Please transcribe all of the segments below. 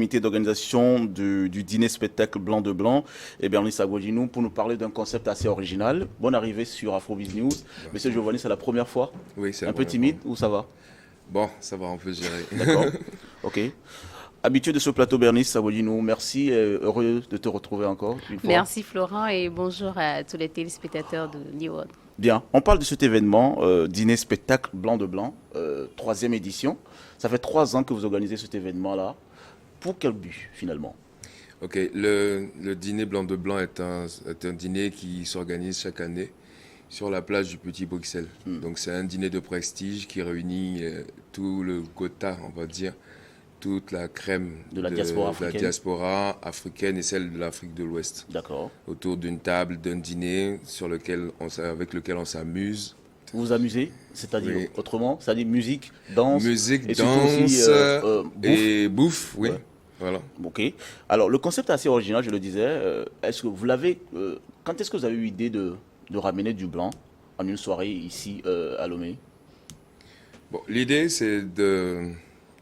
Comité d'organisation du dîner spectacle Blanc de Blanc et Bernice Agodinou pour nous parler d'un concept assez original. Bonne arrivée sur Afrobiz News. Monsieur Giovanni, c'est la première fois? Oui, c'est la Un peu première timide fois. ou ça va? Bon, ça va, on peut gérer. D'accord. Ok. Habitué de ce plateau, Bernice Agodinou, merci et heureux de te retrouver encore une fois. Merci Florent et bonjour à tous les téléspectateurs de New World. Bien, on parle de cet événement, dîner spectacle Blanc de Blanc, troisième édition. Ça fait 3 ans que vous organisez cet événement-là. Pour quel but finalement? Ok, le dîner Blanc de Blanc est un dîner qui s'organise chaque année sur la plage du Petit Bruxelles. Donc c'est un dîner de prestige qui réunit tout le quota, on va dire, toute la crème De la diaspora de la africaine. diaspora africaine et celle de l'Afrique de l'Ouest. D'accord. Autour d'une table, d'un dîner avec lequel on s'amuse. Vous vous amusez? C'est-à-dire Oui. autrement? C'est-à-dire musique, danse Musique, et surtout danse aussi, bouffe. et bouffe, oui. Ouais. Voilà. Ok. Alors, le concept est assez original, je le disais. Est-ce que vous l'avez. Quand est-ce que vous avez eu l'idée de ramener du blanc en une soirée ici à Lomé? Bon, l'idée, c'est de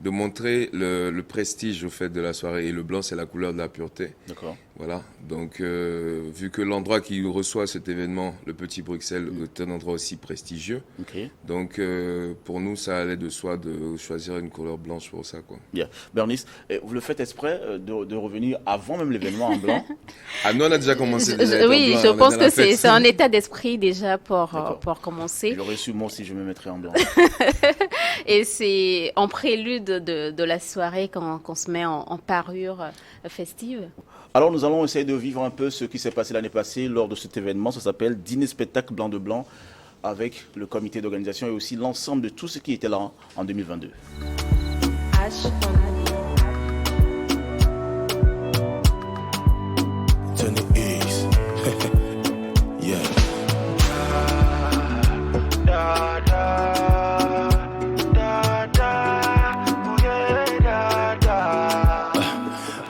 montrer le prestige au fait de la soirée. Et le blanc, c'est la couleur de la pureté. D'accord. Voilà. Donc, vu que l'endroit qui reçoit cet événement, le Petit Bruxelles, est un endroit aussi prestigieux. Ok. Donc, pour nous, ça allait de soi de choisir une couleur blanche pour ça, quoi. Bien. Bernice, vous le faites exprès de revenir avant même l'événement en blanc? Ah, nous, on a déjà commencé. Déjà avec Oui, un blanc, je on est pense dans la que c'est fête. un état d'esprit déjà D'accord. pour commencer. J'aurais su, moi aussi, je me mettrais en blanc. Et c'est en prélude de la soirée qu'on se met en parure festive. Alors, nous allons essayer de vivre un peu ce qui s'est passé l'année passée lors de cet événement. Ça s'appelle Dîner Spectacle Blanc de Blanc avec le comité d'organisation et aussi l'ensemble de tout ce qui était là en 2022. Turn it east. Yeah.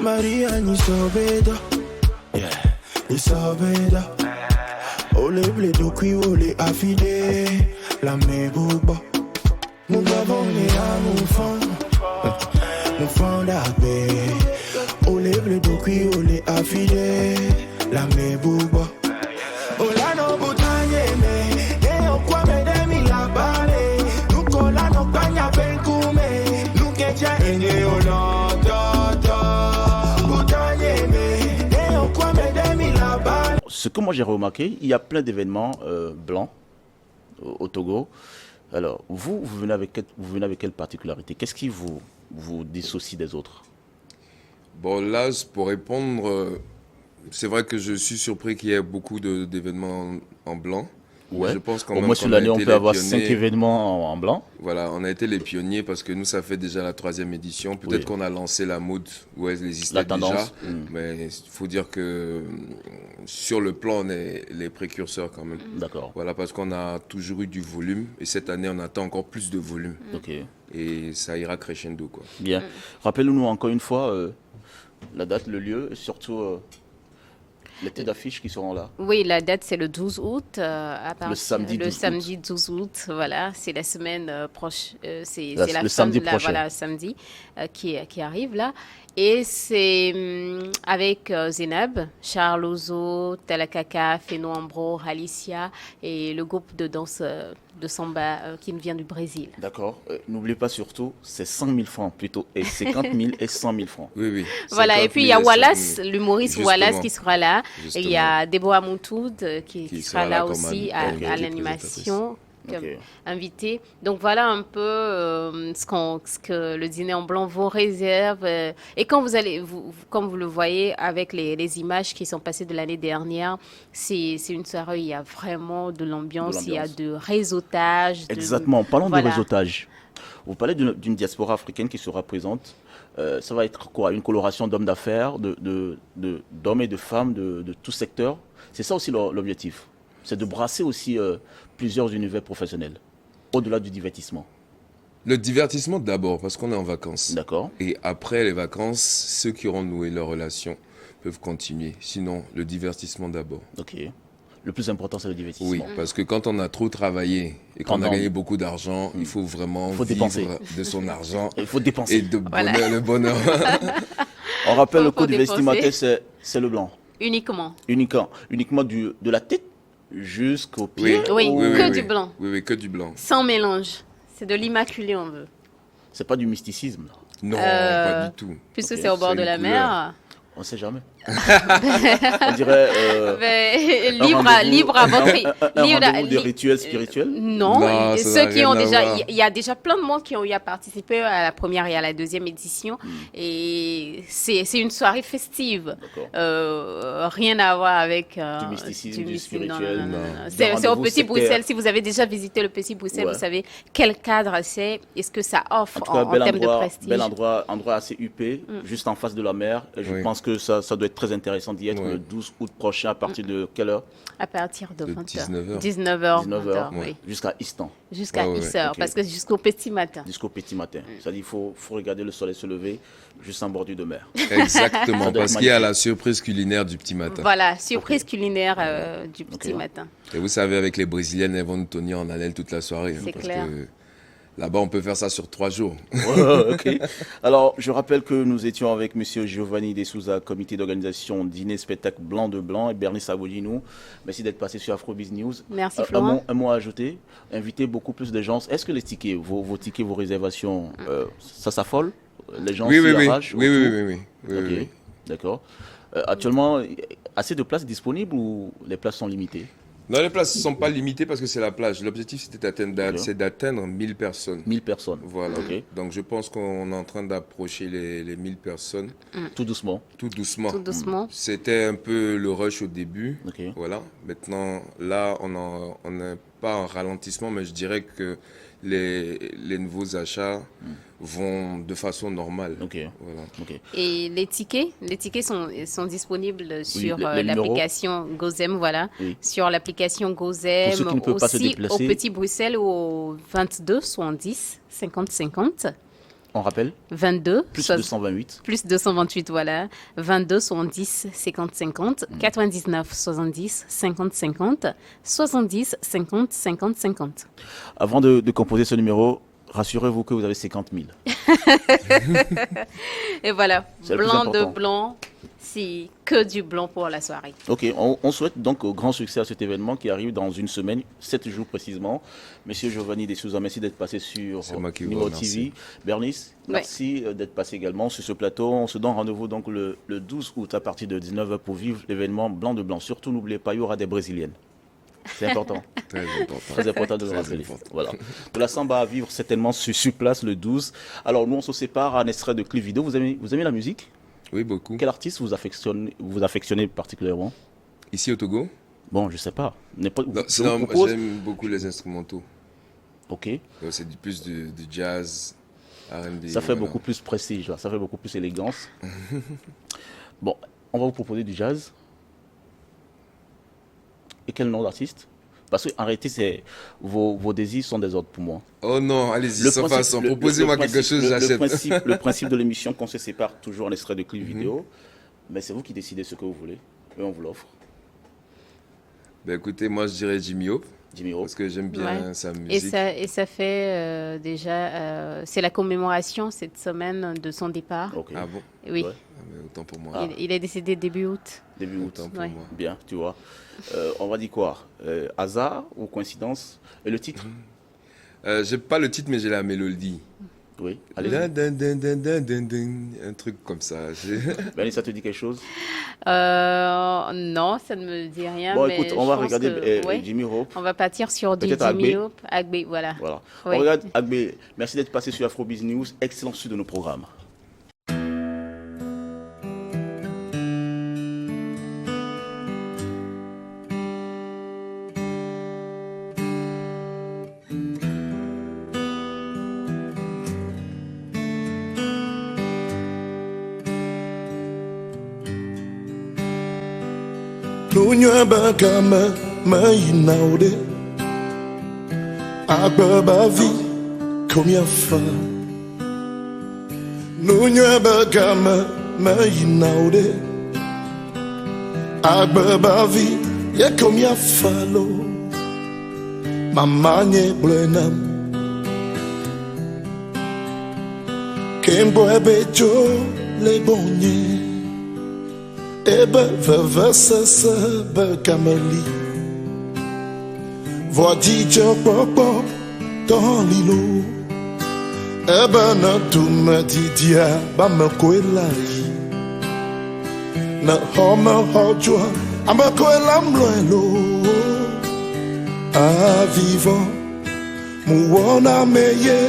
Maria ni sobeda. Yeah. Ni sobeda. Ole bledo qui ole affidé. La mebuba. Nous avons les amours fonds. Nous fond d'abé. Ole bledo qui ole affidé. La mebuba. Ola no butanye me. Yeo kwa medemi la bale. Nukola no kanya benkume. Nukecha enye ono toto. Butanye me. Yeo kwa medemi la bale. Ce que moi j'ai remarqué, il y a plein d'événements blancs au Togo. Alors, vous venez avec quelle particularité? Qu'est-ce qui vous dissocie des autres? Bon, là, pour répondre, c'est vrai que je suis surpris qu'il y ait beaucoup d'événements en blanc. Mais Ouais. je pense quand Au même moins sur qu'on a l'année, on été peut les avoir 5 pionniers. événements en blanc. Voilà, on a été les pionniers parce que nous, ça fait déjà la 3e édition. Peut-être Oui. qu'on a lancé la mode où elle existait La déjà. tendance. Mais il faut dire que sur le plan, on est les précurseurs quand même. D'accord. Voilà, parce qu'on a toujours eu du volume. Et cette année, on attend encore plus de volume. Ok. Et ça ira crescendo, quoi. Bien. Rappelez-nous encore une fois la date, le lieu et surtout les têtes d'affiche qui seront là. Oui, la date c'est le 12 août. Le samedi 12 août. samedi 12 août, voilà, c'est la semaine proche. C'est Le la fin samedi de la, prochain. voilà, samedi qui arrive là. Et c'est avec Zénab, Charles Ozo, Talakaka, Feno Ambro, Alicia et le groupe de danse de samba qui nous vient du Brésil. D'accord. N'oubliez pas surtout, c'est 100 000 francs plutôt. Et 50 000 et 100 000 francs. Oui, oui. Voilà, 50 et puis il y a 000 et 100 000. Wallace, l'humoriste Justement. Wallace qui sera là. Et il y a Déborah Moutoud qui sera là comme aussi invitée à l'animation, comme Ok. invitée. Donc voilà un peu ce que le dîner en blanc vous réserve. Et quand vous allez, comme vous le voyez avec les images qui sont passées de l'année dernière, c'est une soirée où il y a vraiment de l'ambiance, il y a de réseautage. Exactement. Parlons Voilà. de réseautage. Vous parlez d'une diaspora africaine qui sera présente. Ça va être quoi? Une coloration d'hommes d'affaires, d'hommes et de femmes de tout secteur. C'est ça aussi l'objectif. C'est de brasser aussi plusieurs univers professionnels, au-delà du divertissement. Le divertissement d'abord, parce qu'on est en vacances. D'accord. Et après les vacances, ceux qui auront noué leur relation peuvent continuer. Sinon, le divertissement d'abord. Ok. Le plus important, c'est le divertissement. Oui, parce que quand on a trop travaillé et qu'on a Pendant- gagné beaucoup d'argent, il faut vraiment Faut vivre dépenser. de son argent Il faut dépenser. et de Voilà. bonheur, le bonheur. On rappelle le Faut code dépenser. vestimentaire, c'est le blanc. Uniquement. Uniquement de la tête jusqu'aux pieds. Oui, ou- que du blanc. Oui, que du blanc. Sans mélange. C'est de l'immaculé, on veut. C'est pas du mysticisme, là. Non, pas du tout. Puisque Ok, c'est au bord c'est de une la couleur. mer. On sait jamais. On dirait Mais un libre à votre... un libre à- rendez-vous de rituels spirituels. Non, Non, ça ceux n'a qui ont rien à déjà, voir. il y a déjà plein de monde qui ont eu à participer à la première et à la deuxième édition, et c'est une soirée festive. D'accord. Rien à voir avec Du mysticisme, du non, spirituel, non, non, non. non. D'un C'est au rendez-vous Petit sectaire. Bruxelles. Si vous avez déjà visité le Petit Bruxelles, Ouais. vous savez quel cadre c'est et ce que ça offre En tout cas, en termes de prestige. bel endroit assez huppé, juste en face de la mer. Et je Oui. pense que ça doit être très intéressant d'y être Oui. le 12 août prochain. À partir de quelle heure? À partir de De 20h. 19h. 19h. 19h, oui. jusqu'à Istan, Jusqu'à Ouais, ouais, 10h, ok. parce que jusqu'au petit matin. jusqu'au petit matin. C'est-à-dire qu'il faut regarder le soleil se lever juste en bordure de mer. Exactement, Ça doit parce être qu'il y a magnifique. la surprise culinaire du petit matin. Voilà, surprise culinaire du petit Ok. matin. Et vous savez, avec les Brésiliennes, elles vont nous tenir en haleine toute la soirée. C'est parce clair. que là-bas, on peut faire ça sur 3 jours. Ouais, ok. Alors, je rappelle que nous étions avec Monsieur Giovanni De Souza, comité d'organisation dîner spectacle blanc de blanc, et Bernice Abodinou. Merci d'être passé sur Afrobiz News. Merci Un Florent. mot à ajouter, inviter beaucoup plus de gens. Est-ce que les tickets, vos tickets, vos réservations, ça s'affole? Les gens Oui, s'y oui, oui. arrachent Oui, autour? oui, oui, oui, oui, Ok, oui, oui. d'accord. Actuellement, assez de places disponibles ou les places sont limitées? Non, les places ne sont pas limitées parce que c'est la plage. L'objectif, c'est d'atteindre 1000 personnes. 1000 personnes. Voilà. Ok. Donc, je pense qu'on est en train d'approcher les 1000 personnes Tout doucement. tout doucement. Tout doucement. C'était un peu le rush au début. Ok. Voilà. Maintenant, là, on n'est pas en ralentissement, mais je dirais que les nouveaux achats vont de façon normale. Ok. Voilà. Ok. Et les tickets sont disponibles sur les numéros. l'application Gozem, voilà. Oui. Sur l'application Gozem, Pour ceux qui ne peuvent pas se aussi déplacer. au Petit Bruxelles au 22 70 50 50. On rappelle, 22 plus soix- 228. plus 228, voilà. 22 70 50 50. 99 70 50 50. 70 50 50 50. Avant de composer ce numéro, rassurez-vous que vous avez 50 000. Et voilà, C'est le plus blanc de important. blanc, c'est que du blanc pour la soirée. Ok, on souhaite donc grand succès à cet événement qui arrive dans une semaine, 7 jours précisément. Monsieur Giovanni De Souza, merci d'être passé sur C'est moi qui vous Numéro remercie. TV. Bernice, Ouais. merci d'être passé également sur ce plateau. On se donne rendez-vous donc le 12 août à partir de 19h pour vivre l'événement blanc de blanc. Surtout, n'oubliez pas, il y aura des Brésiliennes. C'est important. Très important. Très important de le Très rappeler. important. Voilà. De la samba à vivre certainement sur place le 12. Alors nous on se sépare à un extrait de clip vidéo. Vous aimez la musique? Oui, beaucoup. Quel artiste vous affectionnez particulièrement? Ici au Togo, Bon, je sais pas. N'importe- non, je sinon, vous propose. j'aime beaucoup les instrumentaux. Ok. Donc, c'est plus du jazz, R&B. Ça fait voilà. beaucoup plus prestige, là. Ça fait beaucoup plus élégance. Bon, on va vous proposer du jazz. Et quel nom d'artiste? Parce qu'en réalité, vos désirs sont des ordres pour moi. Oh non, allez-y, sans façon. le- Proposez-moi le quelque principe- chose, j'achète. le principe de l'émission, qu'on se sépare toujours en extrait de clip vidéo. Mais c'est vous qui décidez ce que vous voulez. Et on vous l'offre. Ben, écoutez, moi je dirais Jimmy Hope, Jimmy Hope. parce que j'aime bien Ouais. sa Et musique. ça fait c'est la commémoration cette semaine de son départ. Ok. Oui, Ah bon. Ouais. Ah, ben, autant pour moi. il est décédé début août. Début août. Autant pour Ouais. moi. Bien, tu vois. On va dire quoi? Hasard ou coïncidence? Et le titre? J'ai pas le titre, mais j'ai la mélodie. Oui. Allez. Dun, dun, dun, dun, dun, dun, dun. Un truc comme ça. Bernie, ça te dit quelque chose? Non, ça ne me dit rien. Bon, mais écoute, on je va pense regarder que, ouais, Jimmy Hope. on va partir sur du Peut-être Jimmy Agbe. Hope. Agbe, voilà. Voilà. Oui. On regarde Agbe. Merci d'être passé sur Afrobiz News. Excellent suite de nos programmes. Nunya bagama mainaude Agba bavi komia fa Nunya bagama mainaude Agba bavi ye komia falo Mamanye blenam Kembo ebejo les bonnets. Ebe veve sese be kameli. Voix DJ pop dans l'îlot. Ebe na tout me didia ba me koelai. Na home hojwa ama koelam loelo. A vivant muona meye